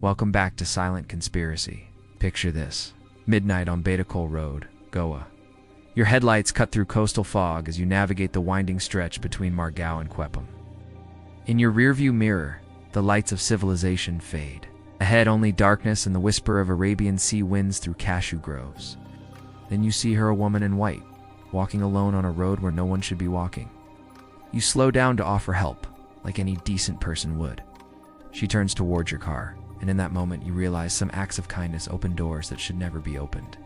Welcome back to Silent Conspiracy. Picture this. Midnight on Baytakhol Road, Goa. Your headlights cut through coastal fog as you navigate the winding stretch between Margao and Quepam. In your rearview mirror, the lights of civilization fade. Ahead, only darkness and the whisper of Arabian sea winds through cashew groves. Then you see her, a woman in white, walking alone on a road where no one should be walking. You slow down to offer help, like any decent person would. She turns towards your car, and in that moment you realize some acts of kindness open doors that should never be opened.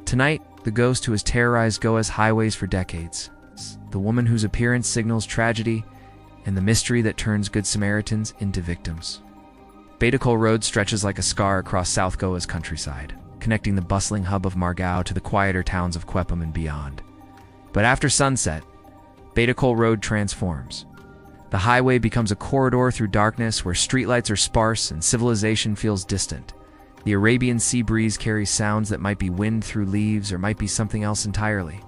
Tonight, the ghost who has terrorized Goa's highways for decades, the woman whose appearance signals tragedy, and the mystery that turns good Samaritans into victims. Baytakhol Road stretches like a scar across South Goa's countryside, connecting the bustling hub of Margao to the quieter towns of Quepam and beyond. But after sunset, Baytakhol Road transforms. The highway becomes a corridor through darkness where streetlights are sparse and civilization feels distant. The Arabian sea breeze carries sounds that might be wind through leaves or might be something else entirely.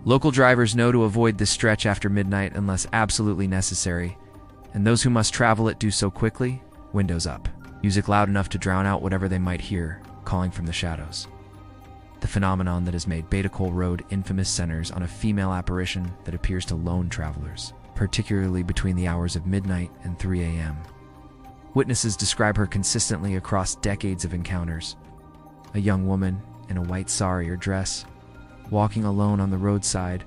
Local drivers know to avoid this stretch after midnight unless absolutely necessary, and those who must travel it do so quickly, windows up, music loud enough to drown out whatever they might hear, calling from the shadows. The phenomenon that has made Baytakhol Road infamous centers on a female apparition that appears to lone travelers, particularly between the hours of midnight and 3 a.m. Witnesses describe her consistently across decades of encounters. A young woman in a white sari or dress, walking alone on the roadside,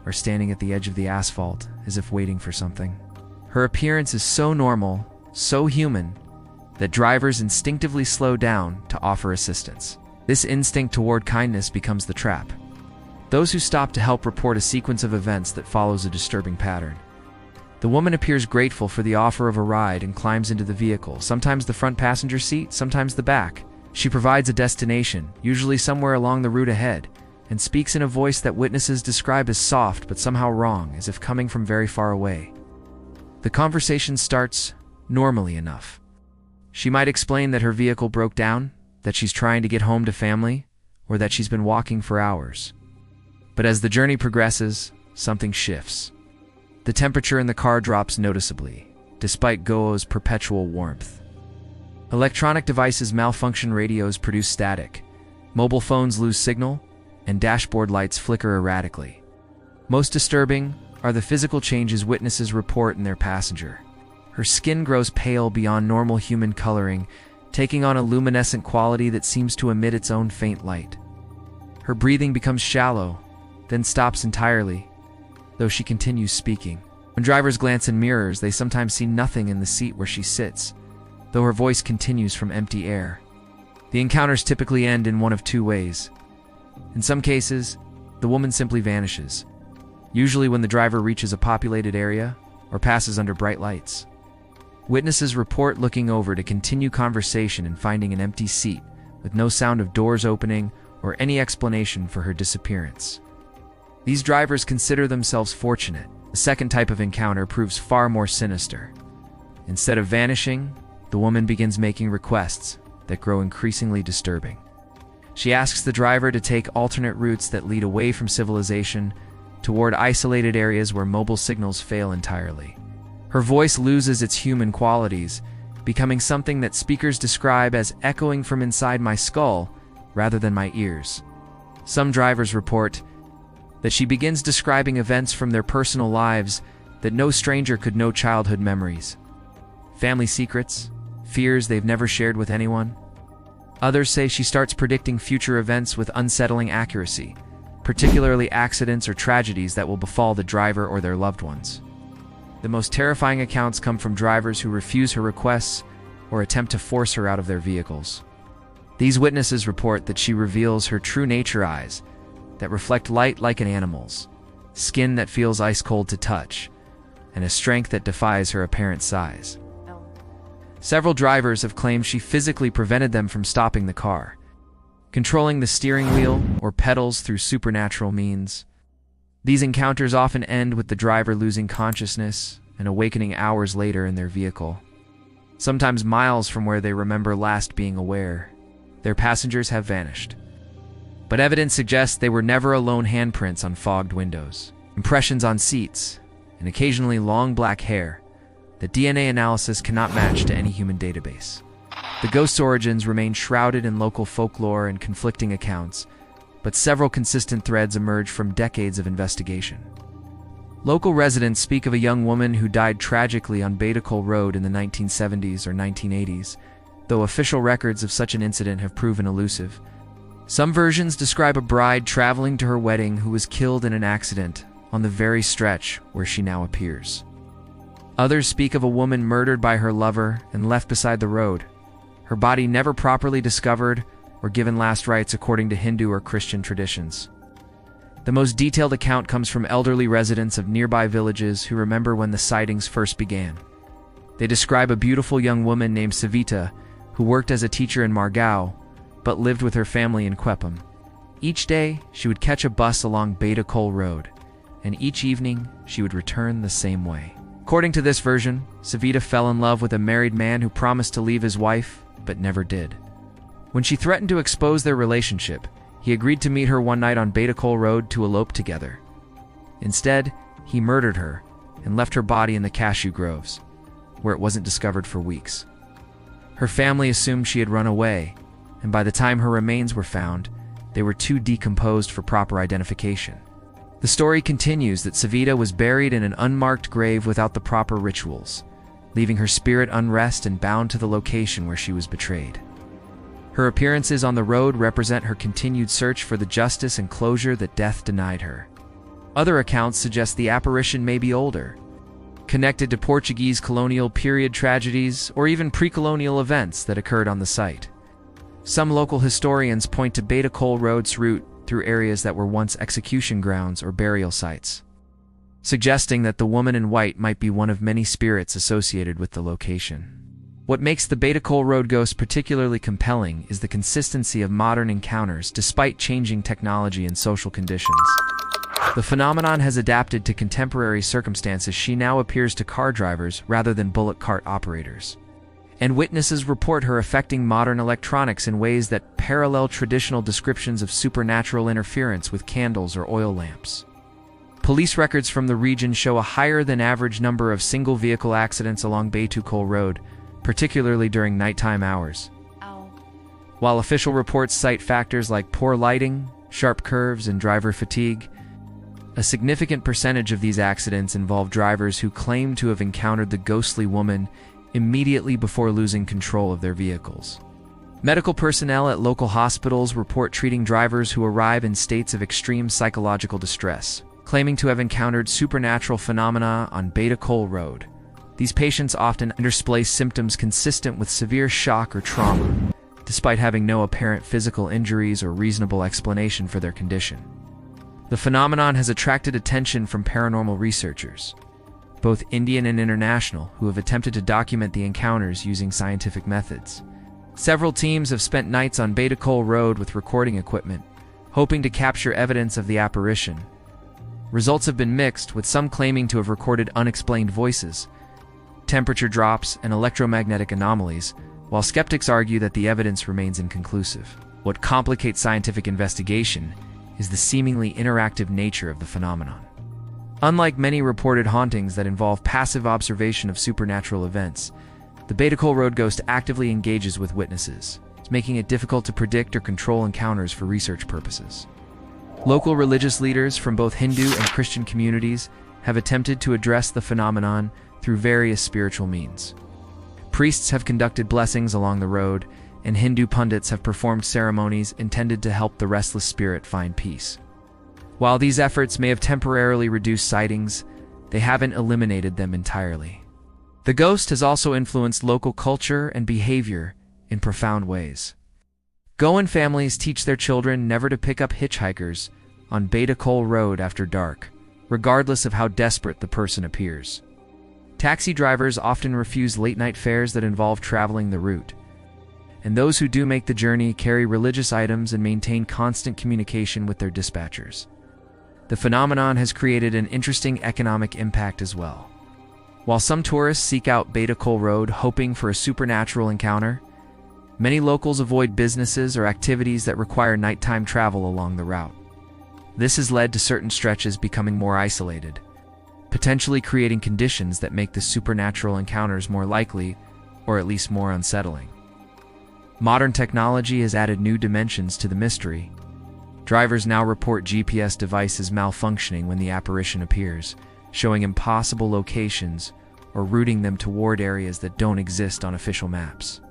or standing at the edge of the asphalt as if waiting for something. Her appearance is so normal, so human, that drivers instinctively slow down to offer assistance. This instinct toward kindness becomes the trap. Those who stop to help report a sequence of events that follows a disturbing pattern. The woman appears grateful for the offer of a ride and climbs into the vehicle, sometimes the front passenger seat, sometimes the back. She provides a destination, usually somewhere along the route ahead, and speaks in a voice that witnesses describe as soft but somehow wrong, as if coming from very far away. The conversation starts normally enough. She might explain that her vehicle broke down, that she's trying to get home to family, or that she's been walking for hours. But as the journey progresses, something shifts. The temperature in the car drops noticeably, despite Goa's perpetual warmth. Electronic devices malfunction, radios produce static, mobile phones lose signal, and dashboard lights flicker erratically. Most disturbing are the physical changes witnesses report in their passenger. Her skin grows pale beyond normal human coloring, taking on a luminescent quality that seems to emit its own faint light. Her breathing becomes shallow, then stops entirely, though she continues speaking. When drivers glance in mirrors, they sometimes see nothing in the seat where she sits, though her voice continues from empty air. The encounters typically end in one of two ways. In some cases, the woman simply vanishes, usually when the driver reaches a populated area or passes under bright lights. Witnesses report looking over to continue conversation and finding an empty seat, with no sound of doors opening or any explanation for her disappearance. These drivers consider themselves fortunate. The second type of encounter proves far more sinister. Instead of vanishing, the woman begins making requests that grow increasingly disturbing. She asks the driver to take alternate routes that lead away from civilization toward isolated areas where mobile signals fail entirely. Her voice loses its human qualities, becoming something that speakers describe as echoing from inside my skull rather than my ears. Some drivers report that she begins describing events from their personal lives that no stranger could know, childhood memories, family secrets, fears they've never shared with anyone. Others say she starts predicting future events with unsettling accuracy, particularly accidents or tragedies that will befall the driver or their loved ones. The most terrifying accounts come from drivers who refuse her requests or attempt to force her out of their vehicles. These witnesses report that she reveals her true nature: eyes that reflect light like an animal's, skin that feels ice cold to touch, and a strength that defies her apparent size. Several drivers have claimed she physically prevented them from stopping the car, controlling the steering wheel or pedals through supernatural means. These encounters often end with the driver losing consciousness and awakening hours later in their vehicle, sometimes miles from where they remember last being aware. Their passengers have vanished, but evidence suggests they were never alone. Handprints on fogged windows, impressions on seats, and occasionally long black hair that DNA analysis cannot match to any human database. The ghost's origins remain shrouded in local folklore and conflicting accounts, but several consistent threads emerge from decades of investigation. Local residents speak of a young woman who died tragically on Baytakhol Road in the 1970s or 1980s, though official records of such an incident have proven elusive. Some versions describe a bride traveling to her wedding who was killed in an accident on the very stretch where she now appears. Others speak of a woman murdered by her lover and left beside the road, her body never properly discovered or given last rites according to Hindu or Christian traditions. The most detailed account comes from elderly residents of nearby villages who remember when the sightings first began. They describe a beautiful young woman named Savita who worked as a teacher in Margao but lived with her family in Quepam. Each day, she would catch a bus along Baytakhol Road, and each evening, she would return the same way. According to this version, Savita fell in love with a married man who promised to leave his wife, but never did. When she threatened to expose their relationship, he agreed to meet her one night on Baytakhol Road to elope together. Instead, he murdered her and left her body in the cashew groves, where it wasn't discovered for weeks. Her family assumed she had run away, and by the time her remains were found, they were too decomposed for proper identification. The story continues that Savita was buried in an unmarked grave without the proper rituals, leaving her spirit unrest and bound to the location where she was betrayed. Her appearances on the road represent her continued search for the justice and closure that death denied her. Other accounts suggest the apparition may be older, connected to Portuguese colonial period tragedies or even pre-colonial events that occurred on the site. Some local historians point to Baytakhol Road's route through areas that were once execution grounds or burial sites, suggesting that the woman in white might be one of many spirits associated with the location. What makes the Baytakhol Road Ghost particularly compelling is the consistency of modern encounters despite changing technology and social conditions. The phenomenon has adapted to contemporary circumstances. She now appears to car drivers rather than bullock cart operators, and witnesses report her affecting modern electronics in ways that parallel traditional descriptions of supernatural interference with candles or oil lamps. Police records from the region show a higher-than-average number of single-vehicle accidents along Baytakhol Road, particularly during nighttime hours. While official reports cite factors like poor lighting, sharp curves, and driver fatigue, a significant percentage of these accidents involve drivers who claim to have encountered the ghostly woman immediately before losing control of their vehicles. Medical personnel at local hospitals report treating drivers who arrive in states of extreme psychological distress, claiming to have encountered supernatural phenomena on Baytakhol Road. These patients often display symptoms consistent with severe shock or trauma, despite having no apparent physical injuries or reasonable explanation for their condition. The phenomenon has attracted attention from paranormal researchers, both Indian and international, who have attempted to document the encounters using scientific methods. Several teams have spent nights on Baytakhol Road with recording equipment, hoping to capture evidence of the apparition. Results have been mixed, with some claiming to have recorded unexplained voices, temperature drops, and electromagnetic anomalies, while skeptics argue that the evidence remains inconclusive. What complicates scientific investigation is the seemingly interactive nature of the phenomenon. Unlike many reported hauntings that involve passive observation of supernatural events, the Baytakhol Road Ghost actively engages with witnesses, making it difficult to predict or control encounters for research purposes. Local religious leaders from both Hindu and Christian communities have attempted to address the phenomenon through various spiritual means. Priests have conducted blessings along the road, and Hindu pundits have performed ceremonies intended to help the restless spirit find peace. While these efforts may have temporarily reduced sightings, they haven't eliminated them entirely. The ghost has also influenced local culture and behavior in profound ways. Goan families teach their children never to pick up hitchhikers on Baytakhol Road after dark, regardless of how desperate the person appears. Taxi drivers often refuse late-night fares that involve traveling the route, and those who do make the journey carry religious items and maintain constant communication with their dispatchers. The phenomenon has created an interesting economic impact as well. While some tourists seek out Baytakhol Road hoping for a supernatural encounter, many locals avoid businesses or activities that require nighttime travel along the route. This has led to certain stretches becoming more isolated, potentially creating conditions that make the supernatural encounters more likely, or at least more unsettling. Modern technology has added new dimensions to the mystery. Drivers now report GPS devices malfunctioning when the apparition appears, showing impossible locations or routing them toward areas that don't exist on official maps.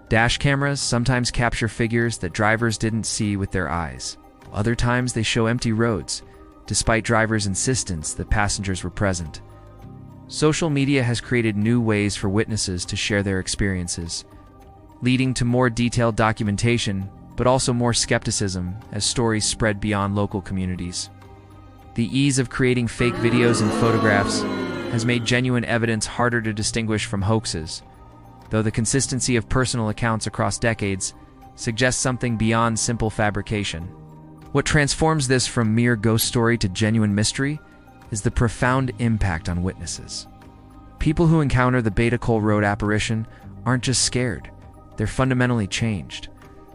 Dash cameras sometimes capture figures that drivers didn't see with their eyes. Other times they show empty roads, despite drivers' insistence that passengers were present. Social media has created new ways for witnesses to share their experiences, leading to more detailed documentation, but also more skepticism as stories spread beyond local communities. The ease of creating fake videos and photographs has made genuine evidence harder to distinguish from hoaxes, though the consistency of personal accounts across decades suggests something beyond simple fabrication. What transforms this from mere ghost story to genuine mystery is the profound impact on witnesses. People who encounter the Baytakhol Road apparition aren't just scared, they're fundamentally changed.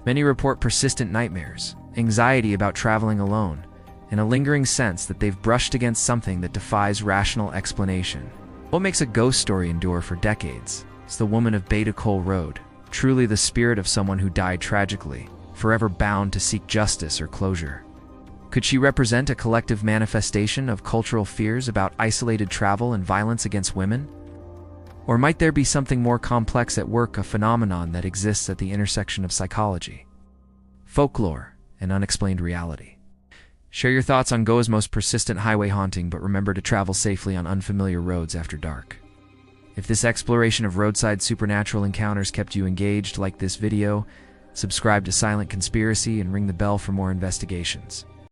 Many report persistent nightmares, anxiety about traveling alone, and a lingering sense that they've brushed against something that defies rational explanation. What makes a ghost story endure for decades is the woman of Baytakhol Road, truly the spirit of someone who died tragically, forever bound to seek justice or closure. Could she represent a collective manifestation of cultural fears about isolated travel and violence against women? Or might there be something more complex at work, a phenomenon that exists at the intersection of psychology, folklore, and unexplained reality? Share your thoughts on Goa's most persistent highway haunting, but remember to travel safely on unfamiliar roads after dark. If this exploration of roadside supernatural encounters kept you engaged, like this video, subscribe to Silent Conspiracy and ring the bell for more investigations.